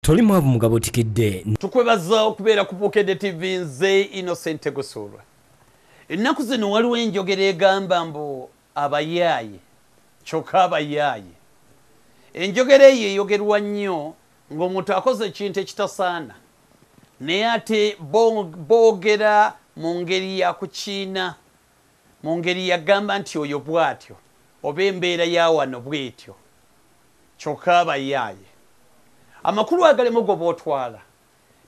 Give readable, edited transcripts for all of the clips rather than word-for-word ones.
Toli mwavu mu Agabuutikidde. Tukwebaza okubeera ku Bukedde TV nze Innocent Gusulwa. Ennaku zino waliwo enjogera egamba mbu abayaaye kyokka abayaaye. Enjogera eyo eyogerwa nnyo ng'omuntu akoze ekintu ekitasaana naye ate boogera mu ngeri ya kukiina, mu ngeri yagamba nti oyo bw'atyo oba embeera ya wano bw'etyo kyokka abayaaye. Amakulu agalemu go bootwala.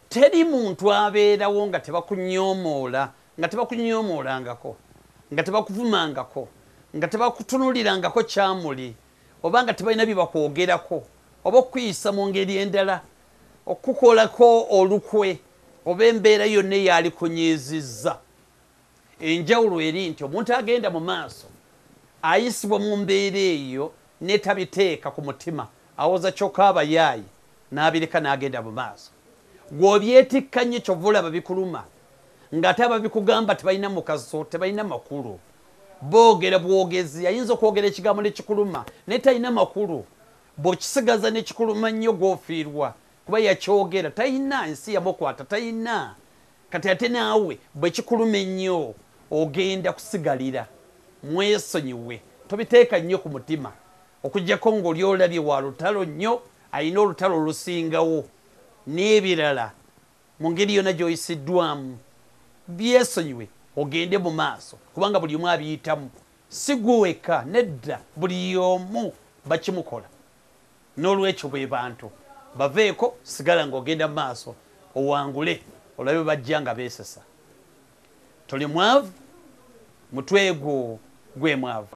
Teri muntu abeerawo nga tebakunyoomoola, nga tebakunyoomoolangako, nga tebakuvumangako, nga tebakutunulirangako kyamuli, oba nga tebalina bye bakwogerako, oba okuyisa mu ngeri endala, okukolako olukwe, oba embeera yonna eyali kunyiizizza. Enjawulo eri nti omuntu agenda mu maaso ayisibwa mu mbeera eyo netabiteeka ku mutima, awoza kyokka abayaaye n'abireka n'agenda mu maaso. Gw'obyetikka nnyo kyova olaba bikuluma ng'ate ababikugamba tebalina mukaso, tebalina makulu. Boogera bwogezi, ayinza okwogera ekigambo nekikuluma naye talina makulu. Bw'okisigaza nekikuluma nnyo gw'ofiirwa kuba yakyogera, talina ensi yamukwata, talina. Kati ate naawe bwe kikuluma ennyo ogenda kusigalira. Mwesonyiwe, tobiteeka nnyo ku mutima okuggyako ng'oli olabye wa lutalo nnyo, ayina olutalo olusingawo n'ebirala mu ngeri yonna gy'oyisiddwamu. Byesonyiwe ogende mu maaso kubanga buli omu abiyitamu, si gwe wekka, nedda buli omu bakimukola. N'olwekyo bwe bantu baveeko, sigala ng'ogenda mu maaso owangule olabe bajja nga beesesa. Toli mwavu, mutwe gwo gwe mwavu.